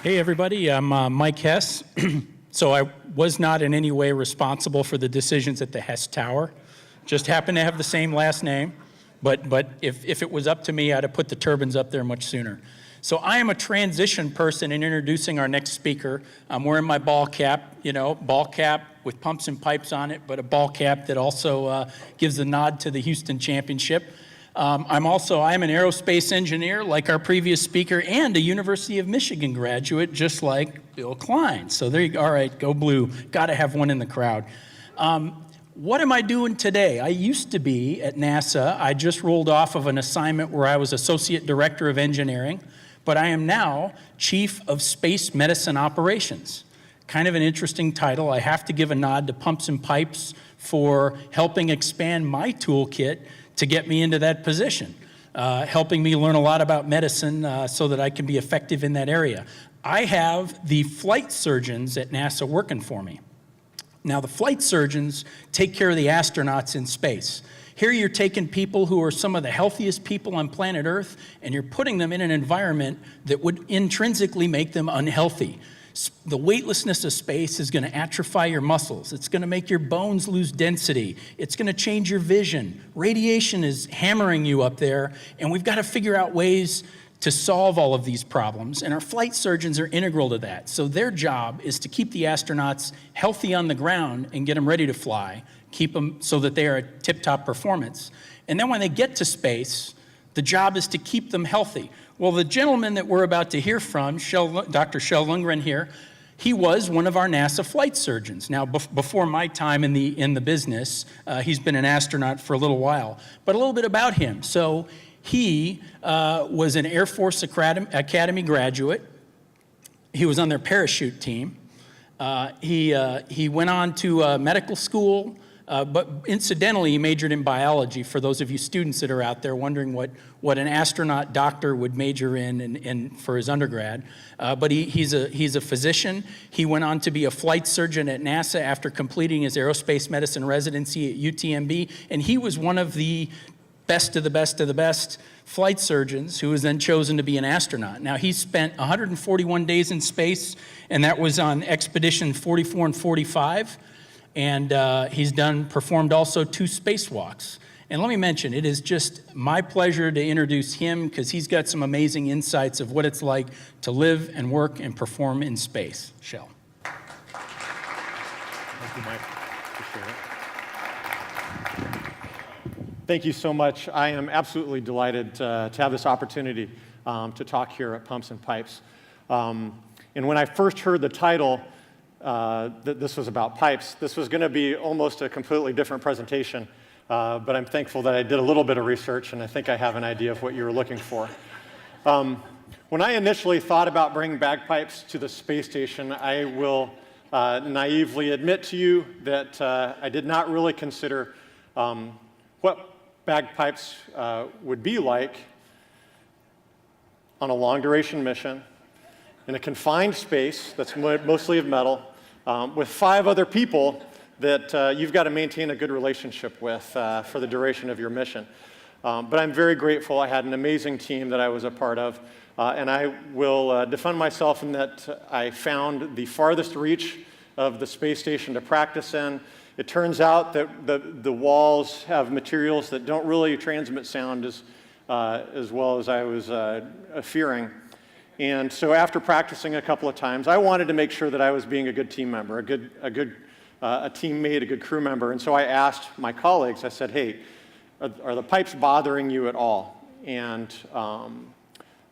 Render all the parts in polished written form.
Hey everybody, I'm Mike Hess. So I was not in any way responsible for the decisions at the Hess Tower. Just happened to have the same last name, but if it was up to me, I'd have put the turbines up there much sooner. So I am a transition person in introducing our next speaker. I'm wearing my ball cap, ball cap with pumps and pipes on it, but a ball cap that also gives a nod to the Houston Championship. I'm an aerospace engineer like our previous speaker and a University of Michigan graduate just like Bill Klein. So there you go. All right, go blue. Got to have one in the crowd. What am I doing today? I used to be at NASA. I just rolled off of an assignment where I was Associate Director of Engineering, but I am now Chief of Space Medicine Operations. Kind of an interesting title. I have to give a nod to Pumps and Pipes for helping expand my toolkit to get me into that position, helping me learn a lot about medicine so that I can be effective in that area. I have the flight surgeons at NASA working for me. Now, the flight surgeons take care of the astronauts in space. Here you're taking people who are some of the healthiest people on planet Earth, and you're putting them in an environment that would intrinsically make them unhealthy. The weightlessness of space is going to atrophy your muscles. It's going to make your bones lose density. It's going to change your vision. Radiation is hammering you up there, and we've got to figure out ways to solve all of these problems, and our flight surgeons are integral to that. So their job is to keep the astronauts healthy on the ground and get them ready to fly, keep them so that they are at tip-top performance. And then when they get to space, the job is to keep them healthy. Well, the gentleman that we're about to hear from, Dr. Kjell Lindgren here, he was one of our NASA flight surgeons. Now, before my time in the business, he's been an astronaut for a little while. But a little bit about him. So he was an Air Force Academy graduate. He was on their parachute team. He went on to medical school. But incidentally, he majored in biology, for those of you students that are out there wondering what an astronaut doctor would major in for his undergrad. But he's a physician. He went on to be a flight surgeon at NASA after completing his aerospace medicine residency at UTMB, and he was one of the best of the best of the best flight surgeons who was then chosen to be an astronaut. Now, he spent 141 days in space, and that was on expedition 44 and 45. And he's performed also 2 spacewalks. And let me mention, it is just my pleasure to introduce him because he's got some amazing insights of what it's like to live and work and perform in space. Kjell. Thank you, Mike. Appreciate it. Thank you so much. I am absolutely delighted to have this opportunity to talk here at Pumps and Pipes. And when I first heard the title, that this was about pipes, this was going to be almost a completely different presentation, but I'm thankful that I did a little bit of research, and I think I have an idea of what you were looking for. When I initially thought about bringing bagpipes to the space station, I will naively admit to you that I did not really consider what bagpipes would be like on a long-duration mission in a confined space that's mostly of metal, with 5 other people that you've got to maintain a good relationship with for the duration of your mission. But I'm very grateful. I had an amazing team that I was a part of, and I will defend myself in that I found the farthest reach of the space station to practice in. It turns out that the walls have materials that don't really transmit sound as well as I was fearing. And so after practicing a couple of times, I wanted to make sure that I was being a good team member, a teammate, a good crew member. And so I asked my colleagues, I said, hey, are the pipes bothering you at all? And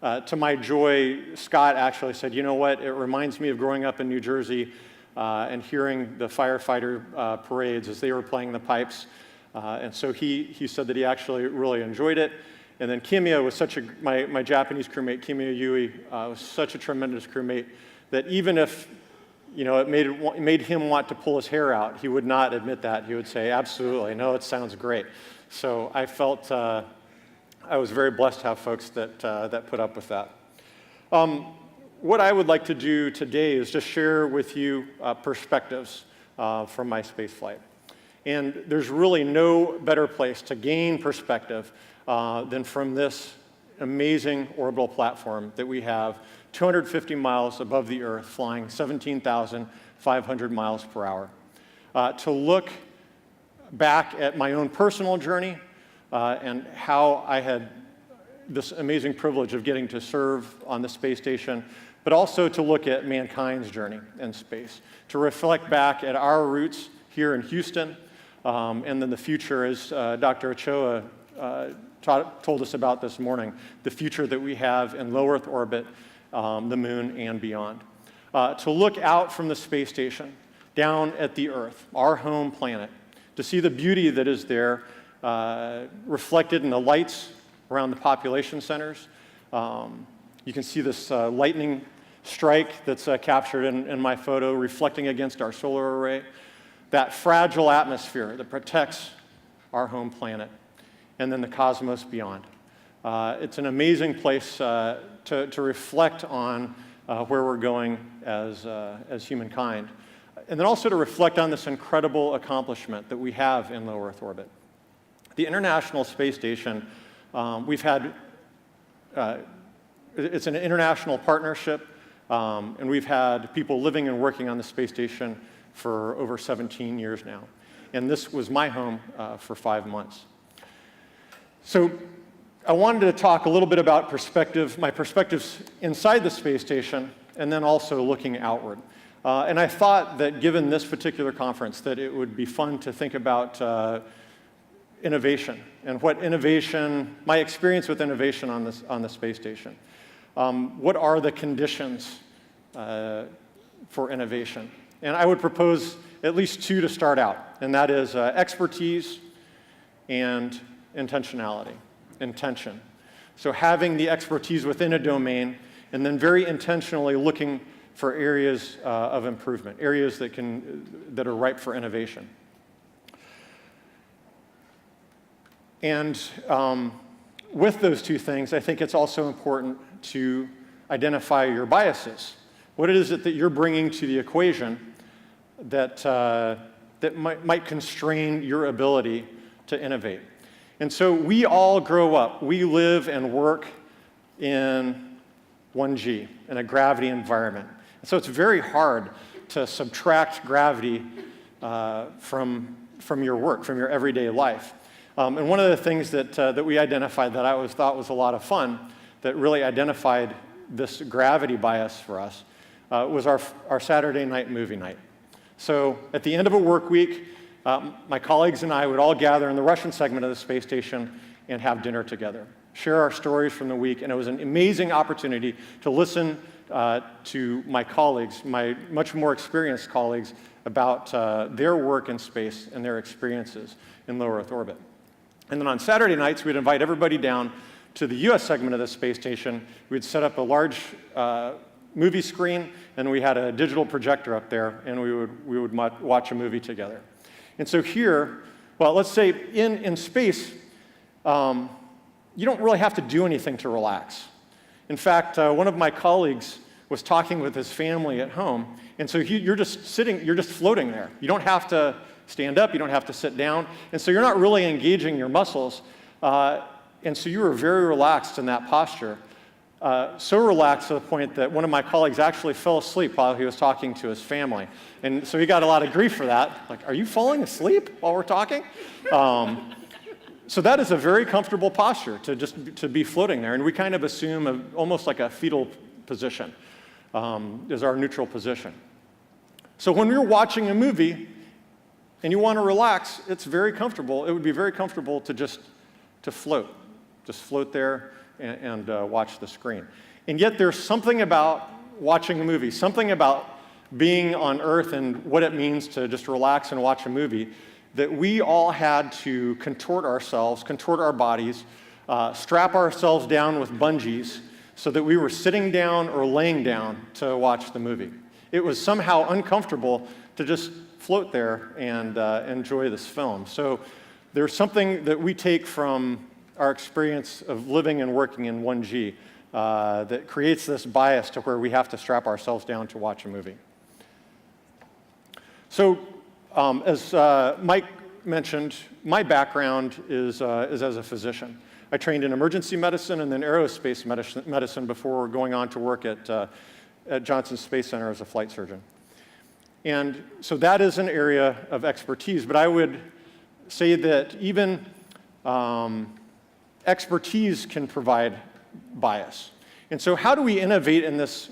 to my joy, Scott actually said, you know what, it reminds me of growing up in New Jersey and hearing the firefighter parades as they were playing the pipes. And so he said that he actually really enjoyed it. And then Kimiya was my Japanese crewmate, Kimiya Yui, was such a tremendous crewmate that even if, it made him want to pull his hair out, he would not admit that. He would say, absolutely, no, it sounds great. So I felt I was very blessed to have folks that put up with that. What I would like to do today is just share with you perspectives from my space flight. And there's really no better place to gain perspective than from this amazing orbital platform that we have 250 miles above the Earth, flying 17,500 miles per hour. To look back at my own personal journey and how I had this amazing privilege of getting to serve on the space station, but also to look at mankind's journey in space, to reflect back at our roots here in Houston, and then the future, as Dr. Ochoa told us about this morning, the future that we have in low Earth orbit, the moon, and beyond. To look out from the space station, down at the Earth, our home planet, to see the beauty that is there reflected in the lights around the population centers. You can see this lightning strike that's captured in my photo reflecting against our solar array. That fragile atmosphere that protects our home planet, and then the cosmos beyond. It's an amazing place to reflect on where we're going as humankind. And then also to reflect on this incredible accomplishment that we have in low Earth orbit. The International Space Station, we've had, it's an international partnership, and we've had people living and working on the space station for over 17 years now. And this was my home for 5 months. So I wanted to talk a little bit about perspective, my perspectives inside the space station, and then also looking outward. And I thought that given this particular conference, that it would be fun to think about innovation and what innovation, my experience with innovation on the space station. What are the conditions for innovation? And I would propose at least two to start out, and that is expertise and intentionality, intention. So having the expertise within a domain, and then very intentionally looking for areas of improvement, areas that are ripe for innovation. And with those two things, I think it's also important to identify your biases. What is it that you're bringing to the equation that might constrain your ability to innovate? And so we all grow up, we live and work in 1G, in a gravity environment. So it's very hard to subtract gravity from your work, from your everyday life. And one of the things that we identified that I always thought was a lot of fun, that really identified this gravity bias for us, was our Saturday night movie night. So at the end of a work week, my colleagues and I would all gather in the Russian segment of the space station and have dinner together, share our stories from the week, and it was an amazing opportunity to listen to my colleagues, my much more experienced colleagues, about their work in space and their experiences in low Earth orbit. And then on Saturday nights, we'd invite everybody down to the US segment of the space station. We'd set up a large movie screen, and we had a digital projector up there, and we would watch a movie together. And so here, well, let's say in space, you don't really have to do anything to relax. In fact, one of my colleagues was talking with his family at home, and so you're just floating there. You don't have to stand up, you don't have to sit down, and so you're not really engaging your muscles, and so you were very relaxed in that posture. So relaxed to the point that one of my colleagues actually fell asleep while he was talking to his family. And so he got a lot of grief for that. Like, are you falling asleep while we're talking? So that is a very comfortable posture to be floating there. And we kind of assume almost like a fetal position is our neutral position. So when you're watching a movie and you want to relax, it's very comfortable. It would be very comfortable to float. Just float there and watch the screen. And yet there's something about watching a movie, something about being on Earth and what it means to just relax and watch a movie, that we all had to contort ourselves, contort our bodies, strap ourselves down with bungees so that we were sitting down or laying down to watch the movie. It was somehow uncomfortable to just float there and enjoy this film. So there's something that we take from our experience of living and working in 1G that creates this bias to where we have to strap ourselves down to watch a movie. So as Mike mentioned, my background is as a physician. I I trained in emergency medicine and then aerospace medicine before going on to work at Johnson Space Center as a flight surgeon. And so that is an area of expertise, but I would say that even expertise can provide bias. And so how do we innovate in this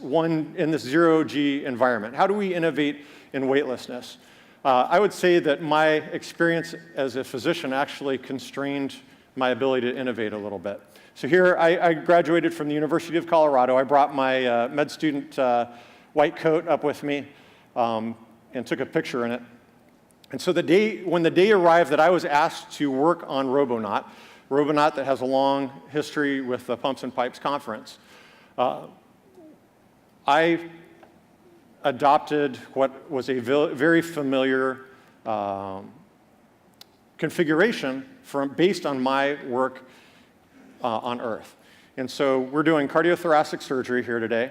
zero-G environment? How do we innovate in weightlessness? I would say that my experience as a physician actually constrained my ability to innovate a little bit. So here, I graduated from the University of Colorado. I brought my med student white coat up with me and took a picture in it. And so when the day arrived that I was asked to work on Robonaut that has a long history with the Pumps and Pipes Conference, I adopted what was a very familiar configuration based on my work on Earth. And so we're doing cardiothoracic surgery here today.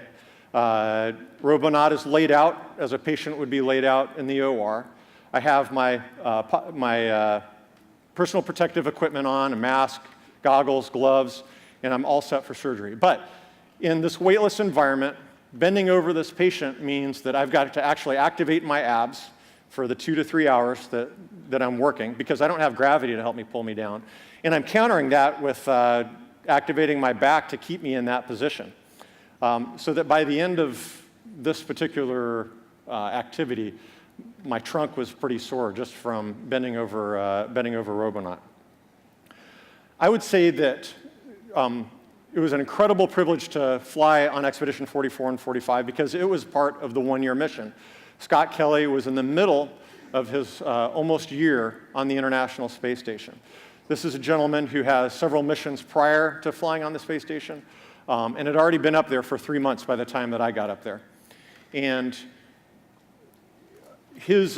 Robonaut is laid out as a patient would be laid out in the OR. I have my personal protective equipment on, a mask, goggles, gloves, and I'm all set for surgery. But in this weightless environment, bending over this patient means that I've got to actually activate my abs for the 2 to 3 hours that I'm working, because I don't have gravity to help me pull me down. And I'm countering that with activating my back to keep me in that position. So that by the end of this particular activity, my trunk was pretty sore just from bending over Robonaut. I would say that it was an incredible privilege to fly on Expedition 44 and 45 because it was part of the one-year mission. Scott Kelly was in the middle of his almost year on the International Space Station. This is a gentleman who has several missions prior to flying on the space station, and had already been up there for 3 months by the time that I got up there. And his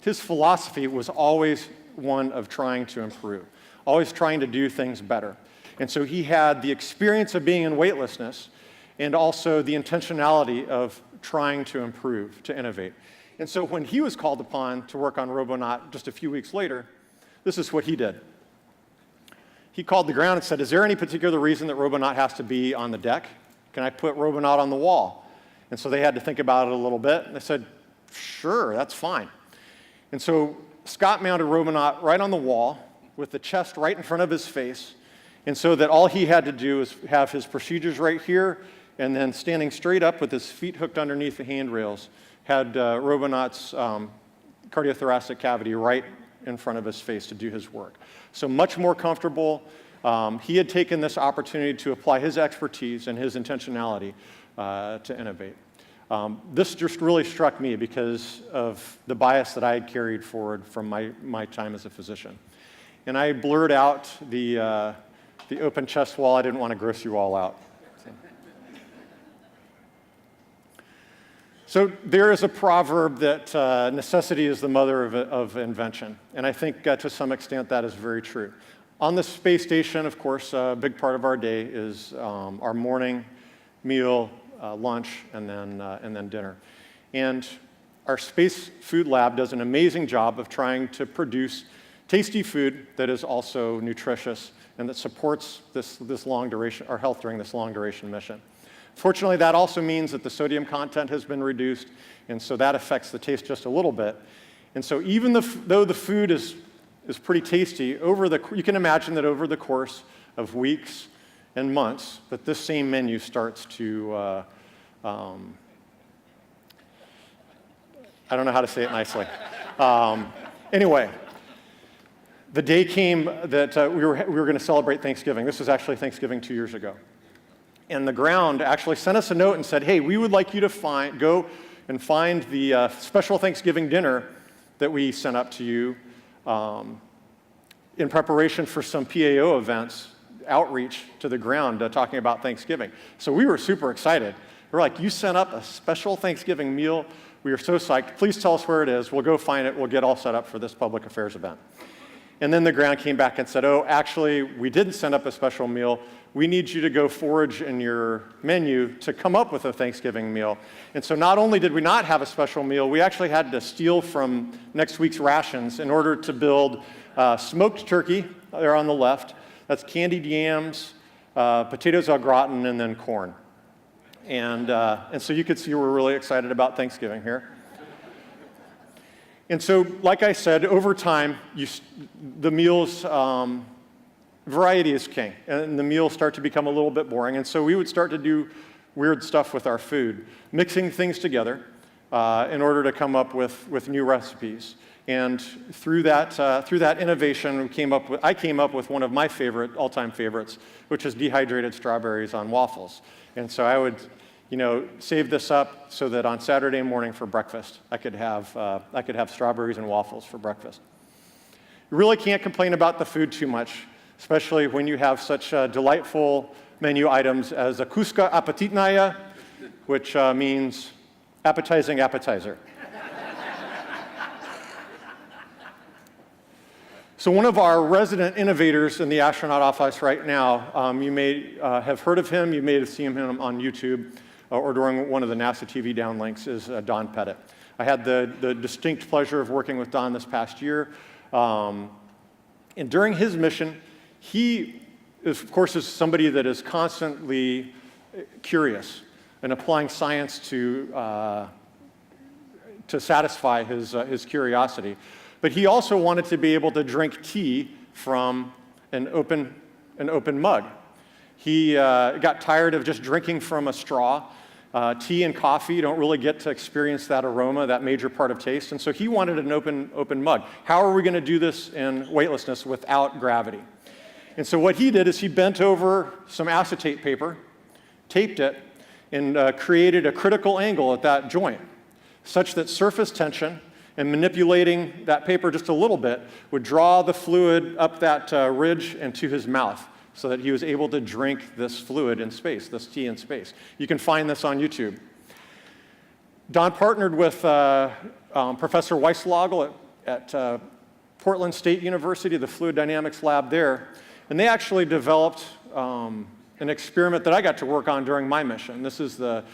philosophy was always one of trying to improve, always trying to do things better. And so he had the experience of being in weightlessness and also the intentionality of trying to improve, to innovate. And so when he was called upon to work on Robonaut just a few weeks later, this is what he did. He called the ground and said, "Is there any particular reason that Robonaut has to be on the deck? Can I put Robonaut on the wall?" And so they had to think about it a little bit, and they said, "Sure, that's fine." And so Scott mounted Robonaut right on the wall with the chest right in front of his face, and so that all he had to do is have his procedures right here, and then standing straight up with his feet hooked underneath the handrails, had Robonaut's cardiothoracic cavity right in front of his face to do his work. So much more comfortable. He had taken this opportunity to apply his expertise and his intentionality to innovate. This just really struck me because of the bias that I had carried forward from my time as a physician. And I blurred out the open chest wall. I didn't want to gross you all out. So there is a proverb that necessity is the mother of invention, and I think to some extent that is very true. On the space station, of course, a big part of our day is our morning meal, lunch, and then dinner. And our space food lab does an amazing job of trying to produce tasty food that is also nutritious and that supports this long duration, our health during this long duration mission. Fortunately, that also means that the sodium content has been reduced, and so that affects the taste just a little bit. And so even though the food is pretty tasty, you can imagine that over the course of weeks and months, that this same menu starts to, I don't know how to say it nicely. Anyway, the day came that we were going to celebrate Thanksgiving. This was actually Thanksgiving 2 years ago. And the ground actually sent us a note and said, "Hey, we would like you to go and find the special Thanksgiving dinner that we sent up to you in preparation for some PAO events, outreach to the ground talking about Thanksgiving." So we were super excited. We're like, "You sent up a special Thanksgiving meal. We are so psyched. Please tell us where it is. We'll go find it. We'll get all set up for this public affairs event." And then the ground came back and said, "Oh, actually, we didn't send up a special meal. We need you to go forage in your menu to come up with a Thanksgiving meal." And so not only did we not have a special meal, we actually had to steal from next week's rations in order to build smoked turkey there on the left. That's candied yams, potatoes au gratin, and then corn. And so you could see we're really excited about Thanksgiving here. And so, like I said, over time, the meals, variety is king, and the meals start to become a little bit boring. And so we would start to do weird stuff with our food, mixing things together in order to come up with new recipes. And through that innovation, I came up with one of my all-time favorites, which is dehydrated strawberries on waffles. And so I would, save this up so that on Saturday morning for breakfast, I could have strawberries and waffles for breakfast. You really can't complain about the food too much, especially when you have such delightful menu items as a Kuska apetitnaya, which means appetizing appetizer. So one of our resident innovators in the astronaut office right now, you may have heard of him, you may have seen him on YouTube or during one of the NASA TV downlinks, is Don Pettit. I had the distinct pleasure of working with Don this past year. And during his mission, he, of course, is somebody that is constantly curious and applying science to satisfy his curiosity. But he also wanted to be able to drink tea from an open mug. He got tired of just drinking from a straw. Tea and coffee, you don't really get to experience that aroma, that major part of taste. And so he wanted an open mug. How are we going to do this in weightlessness without gravity? And so what he did is he bent over some acetate paper, taped it, and created a critical angle at that joint, such that surface tension and manipulating that paper just a little bit would draw the fluid up that ridge and to his mouth so that he was able to drink this fluid in space, this tea in space. You can find this on YouTube. Don partnered with Professor Weislogel at Portland State University, the fluid dynamics lab there, and they actually developed an experiment that I got to work on during my mission. This is the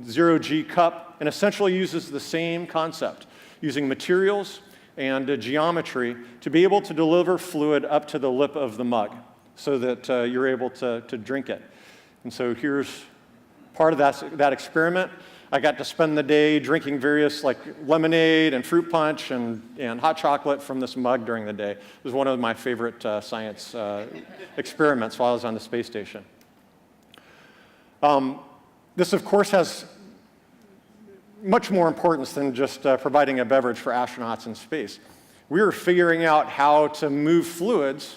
zero-G cup, and essentially uses the same concept, using materials and geometry to be able to deliver fluid up to the lip of the mug so that you're able to drink it. And so here's part of that experiment. I got to spend the day drinking various like lemonade and fruit punch and hot chocolate from this mug during the day. It was one of my favorite science experiments while I was on the space station. This, of course, has much more importance than just providing a beverage for astronauts in space. We were figuring out how to move fluids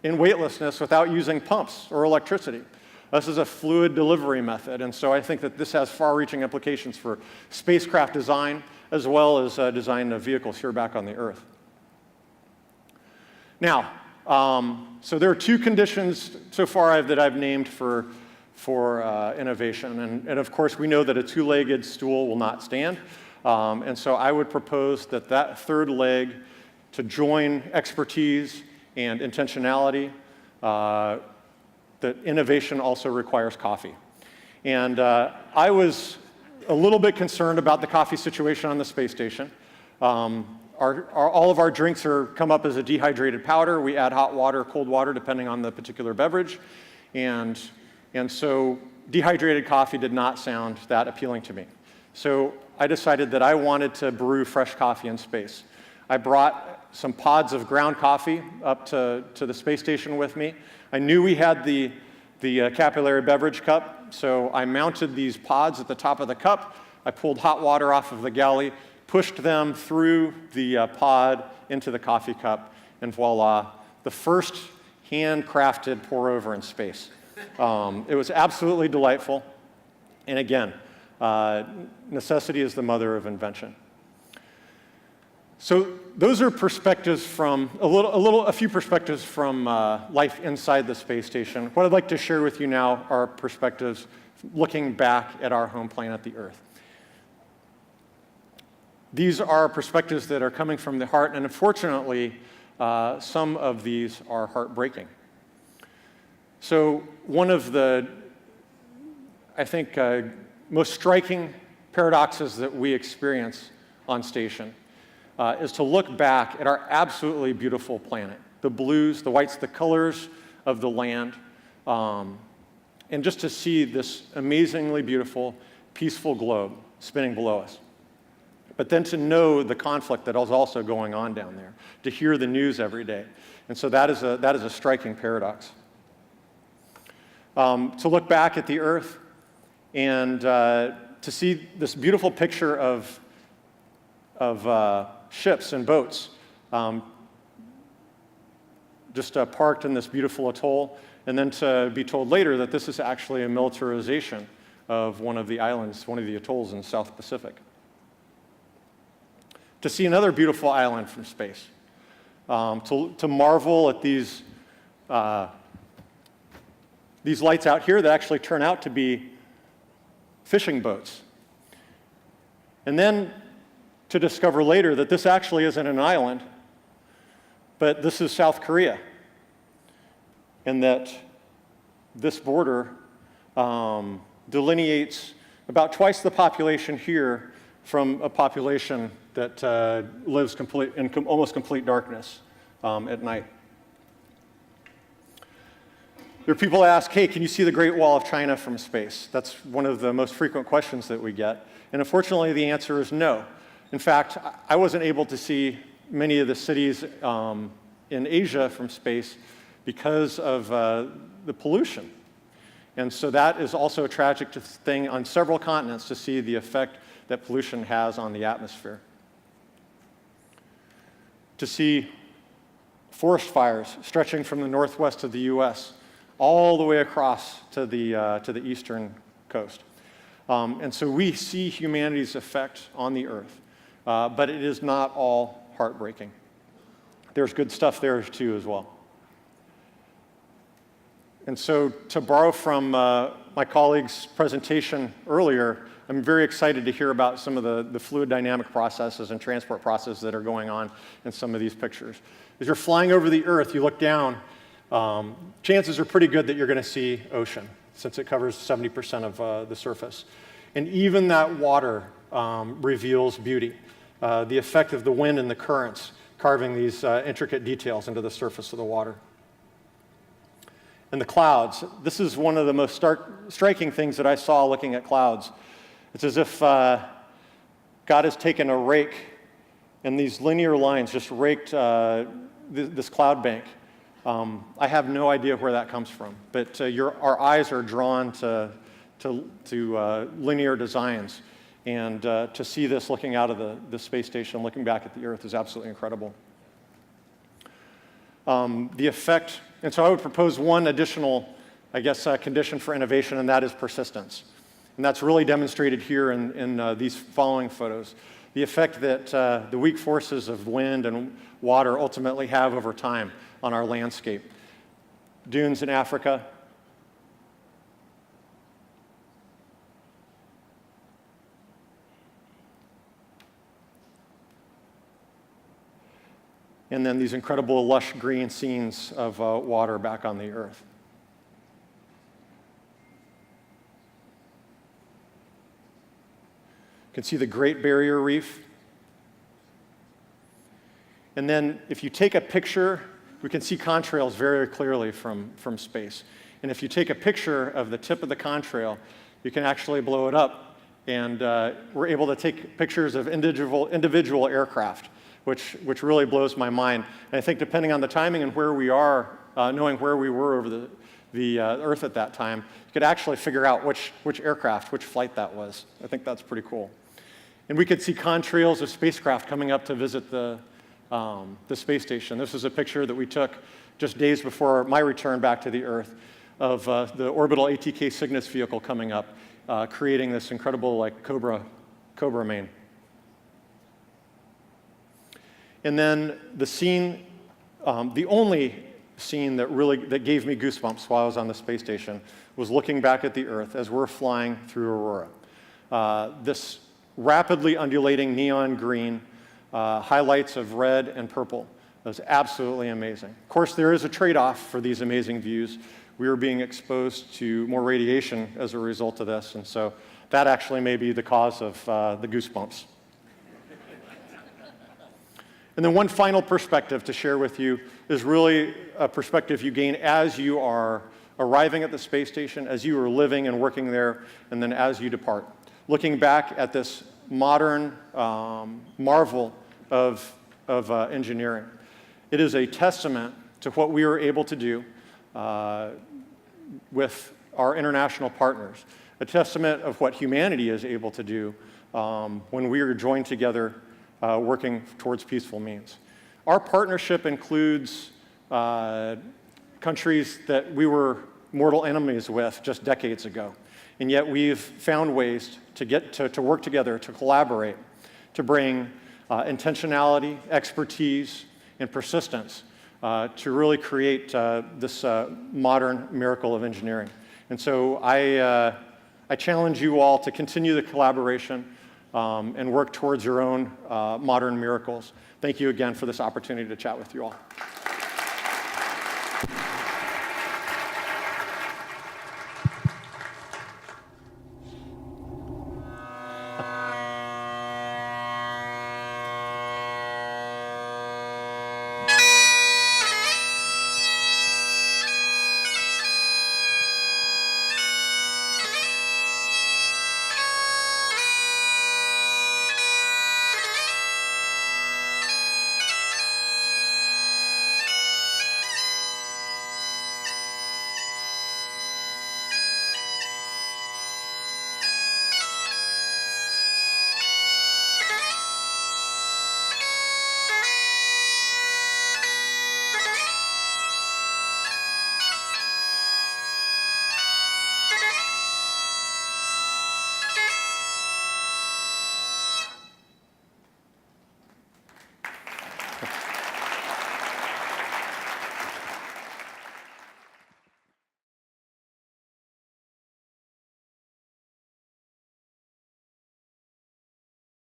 in weightlessness without using pumps or electricity. This is a fluid delivery method, and so I think that this has far-reaching implications for spacecraft design as well as design of vehicles here back on the Earth. Now, so there are two conditions so far that I've named for innovation, and of course we know that a two-legged stool will not stand, and so I would propose that third leg to join expertise and intentionality, that innovation also requires coffee. And I was a little bit concerned about the coffee situation on the space station. All of our drinks come up as a dehydrated powder. We add hot water, cold water, depending on the particular beverage. And so dehydrated coffee did not sound that appealing to me. So I decided that I wanted to brew fresh coffee in space. I brought some pods of ground coffee up to the space station with me. I knew we had the capillary beverage cup, so I mounted these pods at the top of the cup. I pulled hot water off of the galley, pushed them through the pod into the coffee cup, and voila, the first handcrafted pour-over in space. It was absolutely delightful. And again, necessity is the mother of invention. So those are perspectives from a few perspectives from life inside the space station. What I'd like to share with you now are perspectives looking back at our home planet, the Earth. These are perspectives that are coming from the heart, and unfortunately, some of these are heartbreaking. So one of the, I think, most striking paradoxes that we experience on station is to look back at our absolutely beautiful planet. The blues, the whites, the colors of the land, and just to see this amazingly beautiful, peaceful globe spinning below us. But then to know the conflict that is also going on down there, to hear the news every day. And so that is a striking paradox. To look back at the Earth and to see this beautiful picture of ships and boats just parked in this beautiful atoll, and then to be told later that this is actually a militarization of one of the islands, one of the atolls in the South Pacific. To see another beautiful island from space, to marvel at these lights out here that actually turn out to be fishing boats. And then to discover later that this actually isn't an island, but this is South Korea, and that this border delineates about twice the population here from a population that lives in almost complete darkness at night. There are people who ask, hey, can you see the Great Wall of China from space? That's one of the most frequent questions that we get. And unfortunately, the answer is no. In fact, I wasn't able to see many of the cities in Asia from space because of the pollution. And so that is also a tragic thing on several continents, to see the effect that pollution has on the atmosphere. To see forest fires stretching from the northwest of the US all the way across to the eastern coast. And so we see humanity's effect on the earth, but it is not all heartbreaking. There's good stuff there too as well. And so to borrow from my colleague's presentation earlier, I'm very excited to hear about some of the fluid dynamic processes and transport processes that are going on in some of these pictures. As you're flying over the Earth, you look down, chances are pretty good that you're going to see ocean, since it covers 70% of the surface. And even that water reveals beauty. The effect of the wind and the currents carving these intricate details into the surface of the water. And the clouds. This is one of the most striking things that I saw looking at clouds. It's as if God has taken a rake, and these linear lines just raked this cloud bank. I have no idea where that comes from, but our eyes are drawn to linear designs. And to see this looking out of the space station, looking back at the Earth, is absolutely incredible. The effect, and so I would propose one additional, condition for innovation, and that is persistence. And that's really demonstrated here in these following photos. The effect that the weak forces of wind and water ultimately have over time on our landscape. Dunes in Africa. And then these incredible lush green scenes of water back on the Earth. You can see the Great Barrier Reef. And then if you take a picture, we can see contrails very clearly from space. And if you take a picture of the tip of the contrail, you can actually blow it up. And we're able to take pictures of individual aircraft, which really blows my mind. And I think depending on the timing and where we are, knowing where we were over the Earth at that time, you could actually figure out which aircraft, which flight that was. I think that's pretty cool. And we could see contrails of spacecraft coming up to visit the space station. This is a picture that we took just days before my return back to the Earth of the orbital ATK Cygnus vehicle coming up, creating this incredible cobra mane. And then the scene, the only scene that gave me goosebumps while I was on the space station was looking back at the Earth as we're flying through Aurora. This rapidly undulating neon green, highlights of red and purple. It was absolutely amazing. Of course, there is a trade-off for these amazing views. We were being exposed to more radiation as a result of this, and so that actually may be the cause of the goosebumps. And then one final perspective to share with you is really a perspective you gain as you are arriving at the space station, as you are living and working there, and then as you depart. Looking back at this modern marvel of engineering. It is a testament to what we are able to do with our international partners, a testament of what humanity is able to do when we are joined together working towards peaceful means. Our partnership includes countries that we were mortal enemies with just decades ago, and yet we've found ways to work together, to collaborate, to bring intentionality, expertise, and persistence to really create this modern miracle of engineering. And so I challenge you all to continue the collaboration and work towards your own modern miracles. Thank you again for this opportunity to chat with you all.